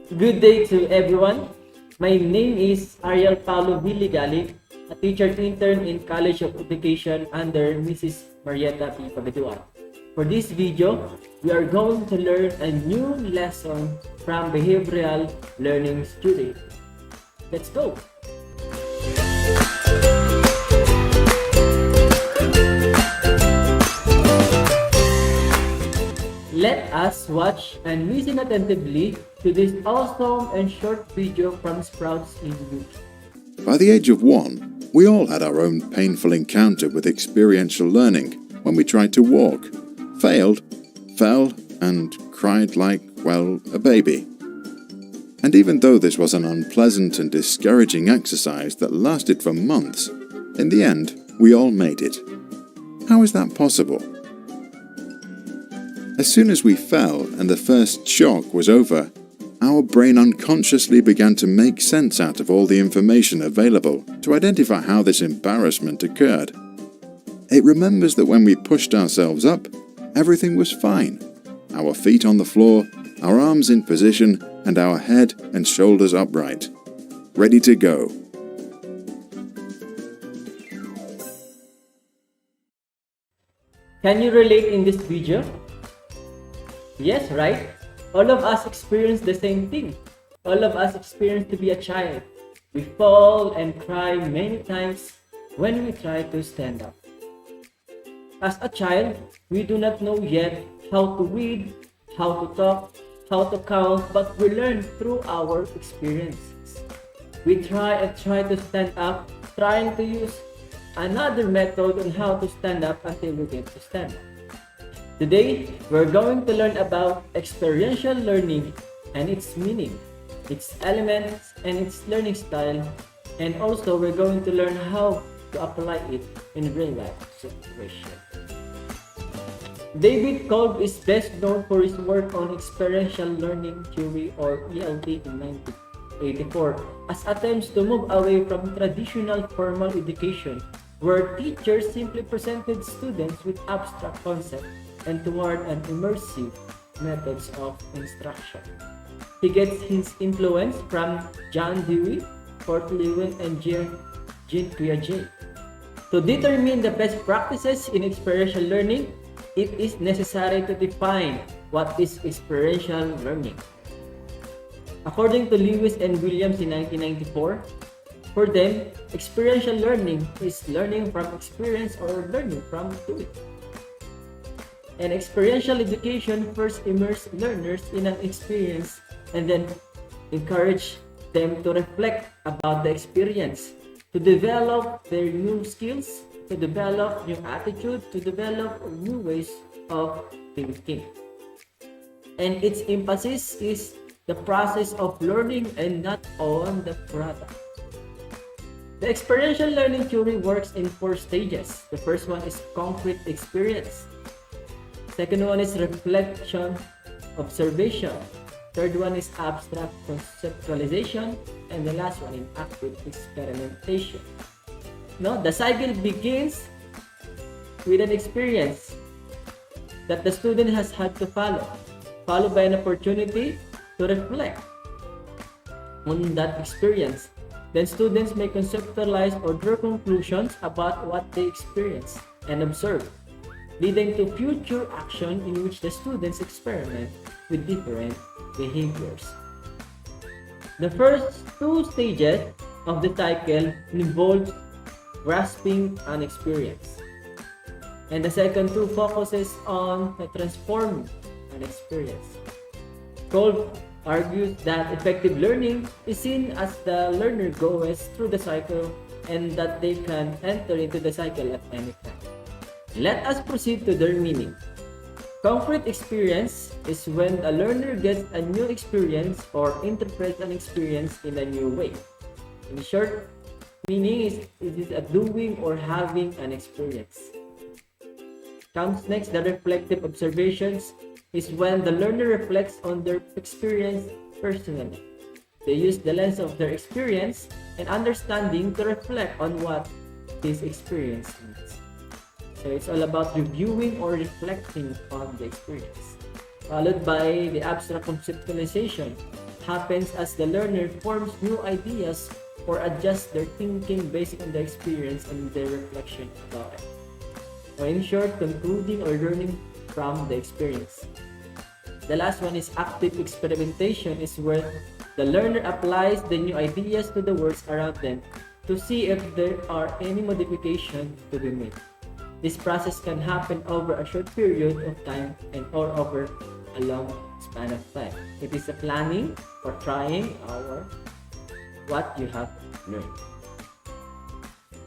Good day to everyone. My name is Ariel Paulo Villigali, a teacher intern in College of Education under Mrs. Marietta P. Pagaduan. For this video, we are going to learn a new lesson from behavioral learning student. Let's go! Let us watch and listen attentively to this awesome and short video from Sprouts in YouTube. By the age of 1, we all had our own painful encounter with experiential learning when we tried to walk, failed, fell, and cried like, well, a baby. And even though this was an unpleasant and discouraging exercise that lasted for months, in the end, we all made it. How is that possible? As soon as we fell and the first shock was over, our brain unconsciously began to make sense out of all the information available to identify how this embarrassment occurred. It remembers that when we pushed ourselves up, everything was fine. Our feet on the floor, our arms in position, and our head and shoulders upright. Ready to go. Can you relate in this video? Yes, right? All of us experience the same thing. All of us experience to be a child. We fall and cry many times when we try to stand up. As a child, we do not know yet how to read, how to talk, how to count, but we learn through our experiences. We try to stand up, trying to use another method on how to stand up until we get to stand up. Today, we're going to learn about experiential learning and its meaning, its elements, and its learning style, and also we're going to learn how to apply it in real-life situations. David Kolb is best known for his work on experiential learning theory or ELT in 1984 as attempts to move away from traditional formal education where teachers simply presented students with abstract concepts and toward an immersive methods of instruction. He gets his influence from John Dewey, Fort Lewin, and Jean Piaget. To determine the best practices in experiential learning, it is necessary to define what is experiential learning. According to Lewis and Williams in 1994, for them, experiential learning is learning from experience or learning from doing. And experiential education first immerses learners in an experience and then encourage them to reflect about the experience, to develop their new skills, to develop new attitude, to develop new ways of thinking. And its emphasis is the process of learning and not on the product. The experiential learning theory works in 4 stages. The first one is concrete experience. Second one is reflection, observation. Third one is abstract conceptualization. And the last one is active experimentation. No, the cycle begins with an experience that the student has had to follow, followed by an opportunity to reflect on that experience. Then students may conceptualize or draw conclusions about what they experienced and observe, leading to future action in which the students experiment with different behaviors. The first 2 stages of the cycle involve grasping an experience, and the second 2 focuses on transforming an experience. Kolb argues that effective learning is seen as the learner goes through the cycle and that they can enter into the cycle at any time. Let us proceed to their meaning. Concrete experience is when a learner gets a new experience or interprets an experience in a new way. In short, meaning is it is a doing or having an experience. Comes next, the reflective observations is when the learner reflects on their experience personally. They use the lens of their experience and understanding to reflect on what this experience means. So it's all about reviewing or reflecting on the experience. Followed by the abstract conceptualization, happens as the learner forms new ideas or adjusts their thinking based on the experience and their reflection about it. Or in short, concluding or learning from the experience. The last one is active experimentation, is where the learner applies the new ideas to the worlds around them to see if there are any modifications to be made. This process can happen over a short period of time and or over a long span of time. It is a planning or trying or what you have learned.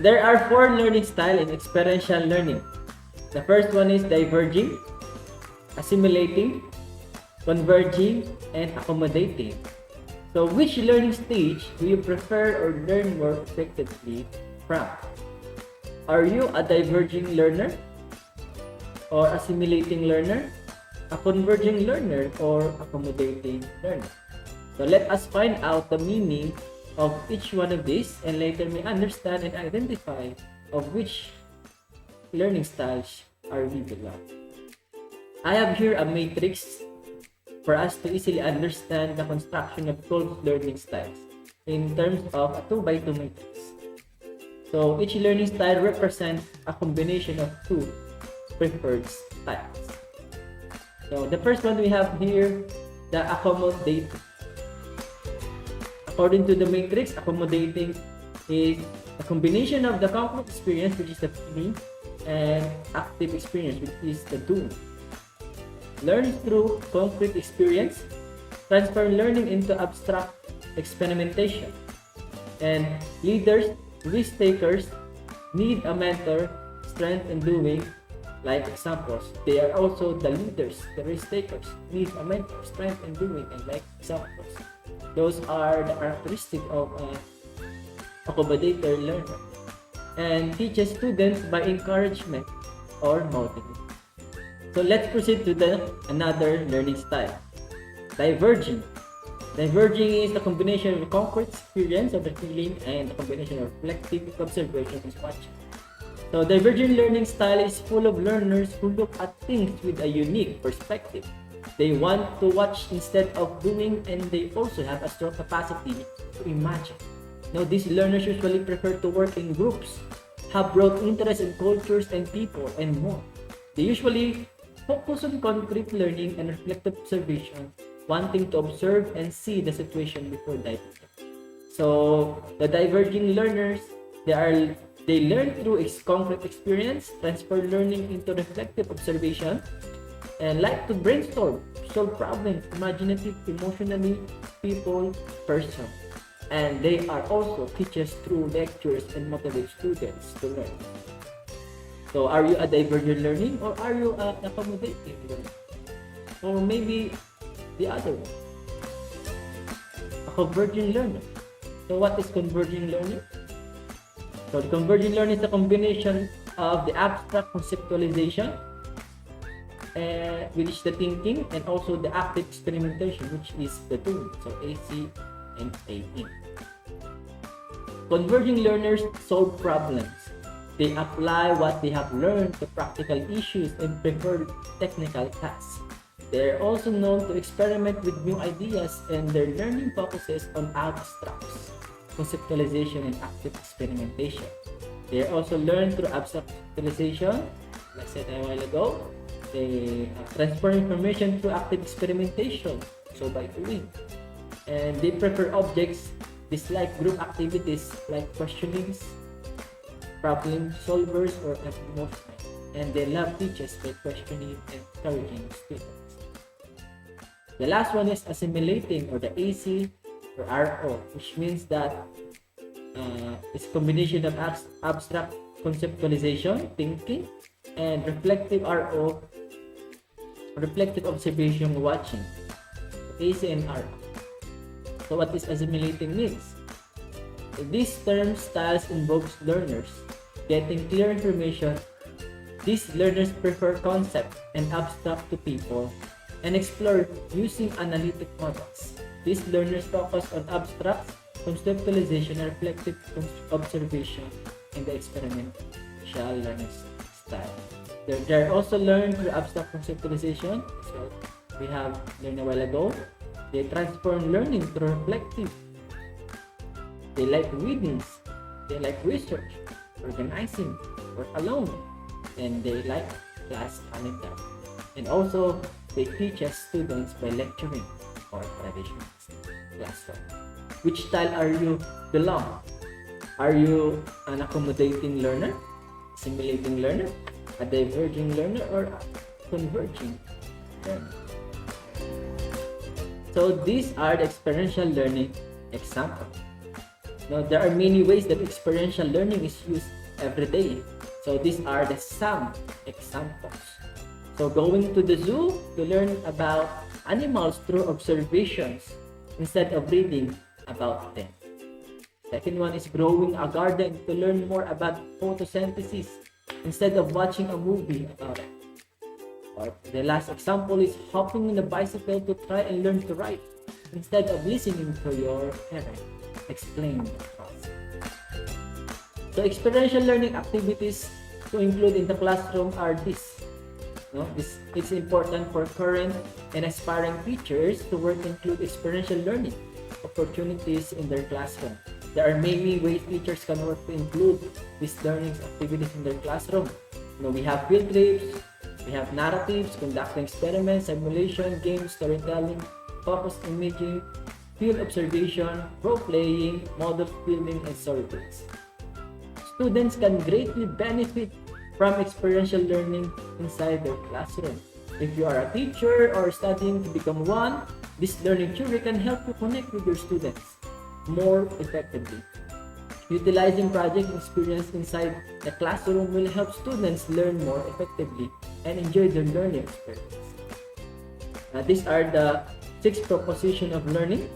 There are 4 learning styles in experiential learning. The first one is diverging, assimilating, converging, and accommodating. So which learning stage do you prefer or learn more effectively from? Are you a diverging learner, or assimilating learner, a converging learner, or accommodating learner? So let us find out the meaning of each one of these and later may understand and identify of which learning styles are we belong. I have here a matrix for us to easily understand the construction of 12 learning styles in terms of a 2x2 matrix. So each learning style represents a combination of 2 preferred styles. So the first one we have here, the accommodating. According to the matrix, accommodating is a combination of the concrete experience, which is the feeling, and active experience, which is the doing. Learn through concrete experience, transfer learning into abstract experimentation. And leaders, risk takers, need a mentor, strength in doing, like examples. They are also the leaders, the risk takers, need a mentor, strength in doing, and like examples. Those are the characteristics of an accommodator learner. And teaches students by encouragement or motivation. So let's proceed to another learning style. Diverging. Diverging is the combination of concrete experience of the feeling and the combination of reflective observation and watching. So divergent learning style is full of learners who look at things with a unique perspective. They want to watch instead of doing, and they also have a strong capacity to imagine. Now, these learners usually prefer to work in groups, have broad interest in cultures and people, and more. They usually focus on concrete learning and reflective observation, wanting to observe and see the situation before diving in. So the diverging learners, they learn through concrete experience, transfer learning into reflective observation, and like to brainstorm, solve problems, imaginative, emotionally, people, person. And they are also teachers through lectures and motivate students to learn. So are you a divergent learning, or are you an accommodating learning? Or maybe the other one, a converging learner. So what is converging learning? So the converging learning is a combination of the abstract conceptualization, which is the thinking, and also the active experimentation, which is the doing. So AC and AE. Converging learners solve problems. They apply what they have learned to practical issues and prefer technical tasks. They are also known to experiment with new ideas, and their learning focuses on abstracts, conceptualization, and active experimentation. They also learn through abstract conceptualization, like I said a while ago. They transfer information through active experimentation, so by doing. And they prefer objects, dislike group activities like questionings, problem solvers, or emotional. And they love teachers by questioning and encouraging students. The last one is assimilating, or the AC or RO, which means that it's a combination of abstract conceptualization, thinking, and reflective RO, reflective observation, watching. AC and RO. So what is assimilating means? These term styles involves learners getting clear information. These learners prefer concept and abstract to people and explore using analytic models. These learners focus on abstract conceptualization and reflective observation in the experiential learning style. They are also learned through abstract conceptualization, so we have learned a while ago, They transform learning to reflective. They like readings. They like research, organizing, work alone, and they like class calendar. And also, they teach us students by lecturing or traditional classroom. Which style are you belong? Are you an accommodating learner, simulating learner, a diverging learner, or a converging learner? So these are the experiential learning examples. Now, there are many ways that experiential learning is used every day. So these are the some examples. So going to the zoo to learn about animals through observations instead of reading about them. Second one is growing a garden to learn more about photosynthesis instead of watching a movie about it. Or the last example is hopping on a bicycle to try and learn to ride instead of listening to your parent explain the process. So experiential learning activities to include in the classroom are this. No? It's important for current and aspiring teachers to work include experiential learning opportunities in their classroom. There are many ways teachers can work to include these learning activities in their classroom. We have field trips, we have narratives, conducting experiments, simulation, games, storytelling, focus imaging, field observation, role-playing, model building, and storytelling. Students can greatly benefit from experiential learning inside their classroom. If you are a teacher or studying to become one, this learning theory can help you connect with your students more effectively. Utilizing project experience inside the classroom will help students learn more effectively and enjoy their learning experience. These are the 6 propositions of learning.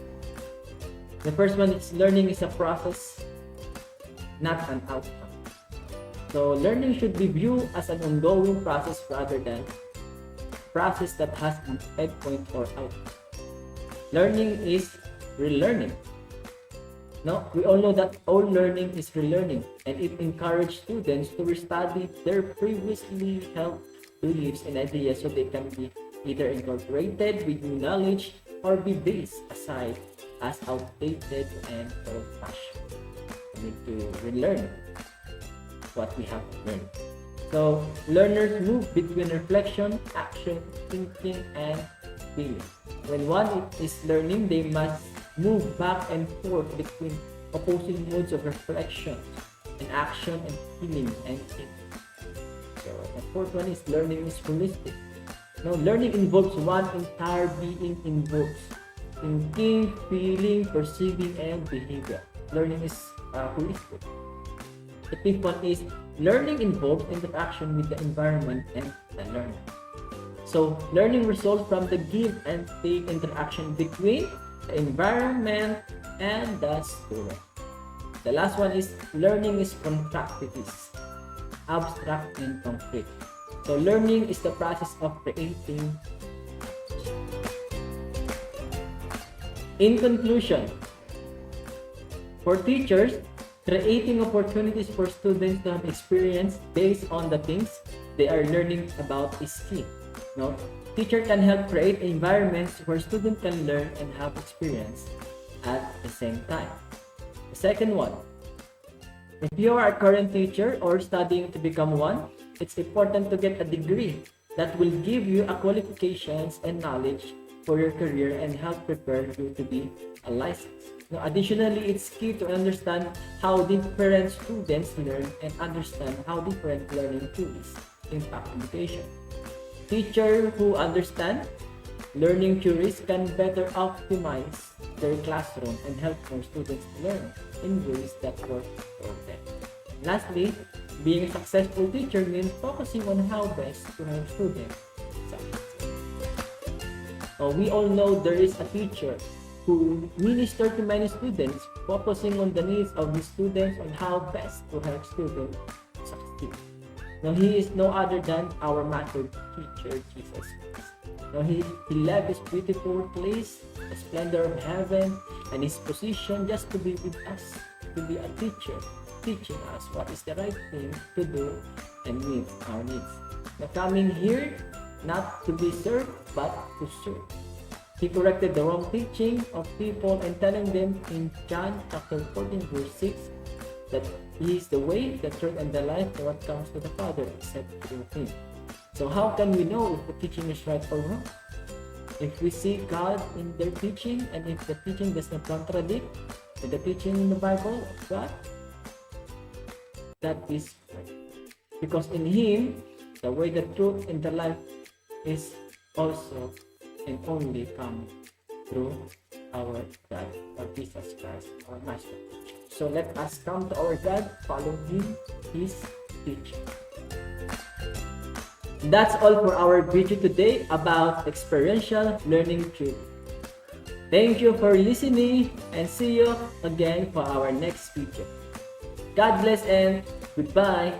The first one is learning is a process, not an outcome. So learning should be viewed as an ongoing process rather than a process that has an endpoint or outcome. Learning is relearning. Now, we all know that all learning is relearning, and it encourages students to restudy their previously held beliefs and ideas so they can be either incorporated with new knowledge or be based aside as outdated and old-fashioned. We need to relearn what we have learned. So, learners move between reflection, action, thinking, and feeling. When one is learning, they must move back and forth between opposing modes of reflection and action and feeling and thinking. So, the fourth one is learning is holistic. Now, learning involves one entire being involves thinking, feeling, perceiving, and behavior. Learning is holistic. The fifth one is learning involves interaction with the environment and the learner. So, learning results from the give and take interaction between the environment and the student. The last one is learning is contractivities, abstract and concrete. So, learning is the process of creating. In conclusion, for teachers, creating opportunities for students to have experience based on the things they are learning about is key. No? Teacher can help create environments where students can learn and have experience at the same time. The second one, if you are a current teacher or studying to become one, it's important to get a degree that will give you a qualifications and knowledge for your career and help prepare you to be a licensed. Now, additionally, it's key to understand how different students learn and understand how different learning tools impact education. Teachers who understand learning theories can better optimize their classroom and help more students learn in ways that work for them. Lastly, being a successful teacher means focusing on how best to help students succeed. We all know there is a teacher who minister to many students, focusing on the needs of the students on how best to help students succeed. Now, he is no other than our master teacher, Jesus Christ. Now, he left this beautiful place, the splendor of heaven, and his position just to be with us, to be a teacher, teaching us what is the right thing to do and meet our needs. Now, coming here, not to be served, but to serve. He corrected the wrong teaching of people and telling them in John chapter 14 verse 6 that He is the way, the truth, and the life. No one comes to the Father except through Him. So how can we know if the teaching is right or wrong? If we see God in their teaching, and if the teaching does not contradict with the teaching in the Bible of God, that is right. Because in Him, the way, the truth, and the life is also and only coming through our God, or Jesus Christ, our Master. So let us come to our God, follow Him, His teaching. That's all for our video today about experiential learning theory. Thank you for listening and see you again for our next video. God bless and goodbye.